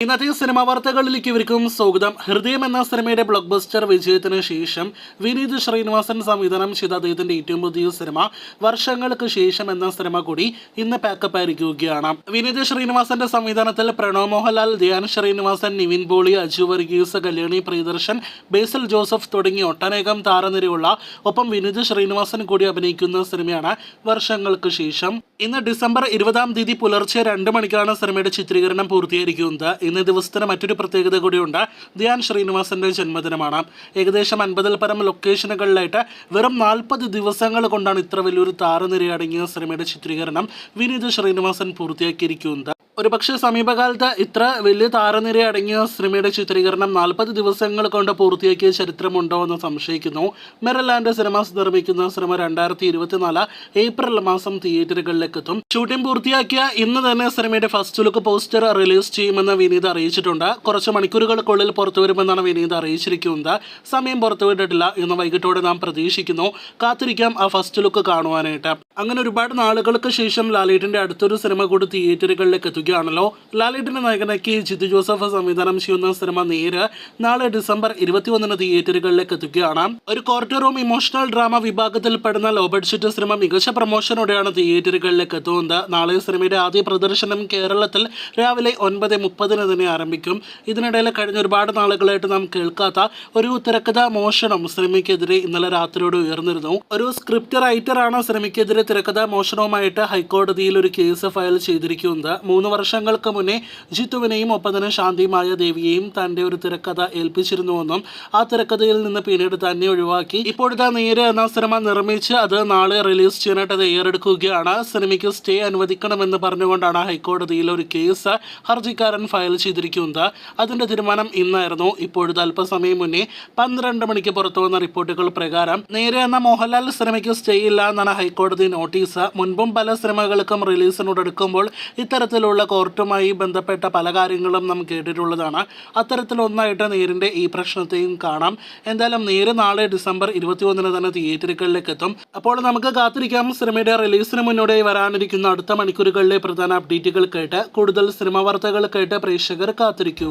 ഇന്നത്തെ സിനിമാ വാർത്തകളിലേക്ക് ഇവർക്കും സ്വാഗതം. ഹൃദയം എന്ന സിനിമയുടെ ബ്ലോക്ക് ബസ്റ്റർ വിജയത്തിന് ശേഷം വിനീത് ശ്രീനിവാസൻ സംവിധാനം ചെയ്ത അദ്ദേഹത്തിന്റെ ഏറ്റവും പുതിയ സിനിമ വർഷങ്ങൾക്ക് ശേഷം എന്ന സിനിമ കൂടി ഇന്ന് പാക്കപ്പ് ആയിരിക്കുകയാണ്. വിനീത് ശ്രീനിവാസന്റെ സംവിധാനത്തിൽ പ്രണവ് മോഹൻലാൽ, ധ്യാൻ ശ്രീനിവാസൻ, നിവിൻ പോളി, അജു വർഗീസ്, കല്യാണി പ്രിയദർശൻ, ബേസിൽ ജോസഫ് തുടങ്ങി ഒട്ടനേകം താരനിരയുള്ള ഒപ്പം വിനീത് ശ്രീനിവാസൻ കൂടി അഭിനയിക്കുന്ന സിനിമയാണ് വർഷങ്ങൾക്ക് ശേഷം. ഇന്ന് ഡിസംബർ 20 പുലർച്ചെ 2 മണിക്കാണ് സിനിമയുടെ ചിത്രീകരണം പൂർത്തീകരിക്കുന്നത്. ഇന്ന് ദിവസത്തിന് മറ്റൊരു പ്രത്യേകത കൂടിയുണ്ട്. ധ്യാൻ ശ്രീനിവാസന്റെ ജന്മദിനമാണ്. ഏകദേശം 50-ൽ പരം ലൊക്കേഷനുകളിലായിട്ട് വെറും 40 ദിവസങ്ങൾ കൊണ്ടാണ് ഇത്ര വലിയൊരു താരനിരയടങ്ങിയ സിനിമയുടെ ചിത്രീകരണം വിനീത് ശ്രീനിവാസൻ പൂർത്തിയാക്കിയിരിക്കുന്നത്. ഒരുപക്ഷെ സമീപകാലത്ത് ഇത്ര വലിയ താരനിര അടങ്ങിയ സിനിമയുടെ ചിത്രീകരണം 40 ദിവസങ്ങൾ കൊണ്ട് പൂർത്തിയാക്കിയ ചരിത്രമുണ്ടോ എന്ന് സംശയിക്കുന്നു. മെറിലാൻഡ് സിനിമാസ് നിർമ്മിക്കുന്ന സിനിമ 2024 ഏപ്രിൽ മാസം തിയേറ്ററുകളിലേക്ക് എത്തും. ഷൂട്ടിംഗ് പൂർത്തിയാക്കിയ ഇന്ന് തന്നെ സിനിമയുടെ ഫസ്റ്റ് ലുക്ക് പോസ്റ്റർ റിലീസ് ചെയ്യുമെന്ന് വിനീത് അറിയിച്ചിട്ടുണ്ട്. കുറച്ച് മണിക്കൂറുകൾക്കുള്ളിൽ പുറത്തുവരുമെന്നാണ് വിനീത് അറിയിച്ചിരിക്കുന്നത്. സമയം പുറത്തുവിട്ടിട്ടില്ല. ഇന്ന് വൈകിട്ടോടെ നാം പ്രതീക്ഷിക്കുന്നു. കാത്തിരിക്കാം ആ ഫസ്റ്റ് ലുക്ക് കാണുവാനായിട്ട്. അങ്ങനെ ഒരുപാട് നാളുകൾക്ക് ശേഷം ലാലേട്ടന്റെ അടുത്തൊരു സിനിമ കൂടി തിയേറ്ററുകളിലേക്ക് എത്തുകയാണല്ലോ. ലാലേട്ടന്റെ നായകനാക്കി ജിത്തു ജോസഫ് സംവിധാനം ചെയ്യുന്ന സിനിമ നേര് നാളെ ഡിസംബർ 21 തിയേറ്ററുകളിലേക്ക് എത്തുകയാണ്. ഒരു ക്വാർട്ടർ റൂം ഇമോഷണൽ ഡ്രാമ വിഭാഗത്തിൽ പെടുന്ന ലോ ബഡ്ജറ്റ് സിനിമ മികച്ച പ്രൊമോഷനോടെയാണ് തിയേറ്ററുകളിലേക്ക് എത്തുന്നത്. നാളെ സിനിമയുടെ ആദ്യ പ്രദർശനം കേരളത്തിൽ രാവിലെ 9:30 തന്നെ ആരംഭിക്കും. ഇതിനിടയിൽ കഴിഞ്ഞ ഒരുപാട് നാളുകളായിട്ട് നാം കേൾക്കാത്ത ഒരു തിരക്കഥ മോഷണം സിനിമയ്ക്കെതിരെ ഇന്നലെ രാത്രിയോടെ ഉയർന്നിരുന്നു. ഒരു സ്ക്രിപ്റ്റ് റൈറ്ററാണ് സിനിമയ്ക്കെതിരെ തിരക്കഥ മോഷണവുമായിട്ട് ഹൈക്കോടതിയിൽ ഒരു കേസ് ഫയൽ ചെയ്തിരിക്കുന്നത്. 3 വർഷങ്ങൾക്ക് മുന്നേ ജിത്തുവിനെയും ഒപ്പം തന്നെ ശാന്തിമായ ദേവിയെയും തന്റെ ഒരു തിരക്കഥ ഏൽപ്പിച്ചിരുന്നുവെന്നും ആ തിരക്കഥയിൽ നിന്ന് പിന്നീട് തന്നെ ഒഴിവാക്കി ഇപ്പോഴത്തെ നേര് എന്ന സിനിമ നിർമ്മിച്ച് അത് നാളെ റിലീസ് ചെയ്യാനായിട്ട് തയ്യാറെടുക്കുകയാണ്. സിനിമയ്ക്ക് സ്റ്റേ അനുവദിക്കണമെന്ന് പറഞ്ഞുകൊണ്ടാണ് ഹൈക്കോടതിയിൽ ഒരു കേസ് ഹർജിക്കാരൻ ഫയൽ ചെയ്തിരിക്കുന്നത്. അതിന്റെ തീരുമാനം ഇന്നായിരുന്നു. ഇപ്പോഴത്തെ അല്പസമയം മുന്നേ 12 മണിക്ക് പുറത്തു വന്ന റിപ്പോർട്ടുകൾ പ്രകാരം നേര് എന്ന മോഹൻലാൽ സിനിമയ്ക്ക് സ്റ്റേ ഇല്ല എന്നാണ് ഹൈക്കോടതി നോട്ടീസ്. മുൻപും പല സിനിമകൾക്കും റിലീസിനോടടുക്കുമ്പോൾ ഇത്തരത്തിലുള്ള കോർട്ടുമായി ബന്ധപ്പെട്ട പല കാര്യങ്ങളും നാം കേട്ടിട്ടുള്ളതാണ്. അത്തരത്തിലൊന്നായിട്ട് നേരിന്റെ ഈ പ്രശ്നത്തെയും കാണാം. എന്തായാലും നേര് നാളെ ഡിസംബർ 21 തന്നെ തിയേറ്ററുകളിലേക്ക് എത്തും. അപ്പോൾ നമുക്ക് കാത്തിരിക്കാം സിനിമയുടെ റിലീസിന് മുന്നോടിയായി വരാനിരിക്കുന്ന അടുത്ത മണിക്കൂറുകളിലെ പ്രധാന അപ്ഡേറ്റുകൾ കേട്ട് കൂടുതൽ സിനിമാ വാർത്തകൾ കേട്ട് പ്രേക്ഷകർ കാത്തിരിക്കൂ.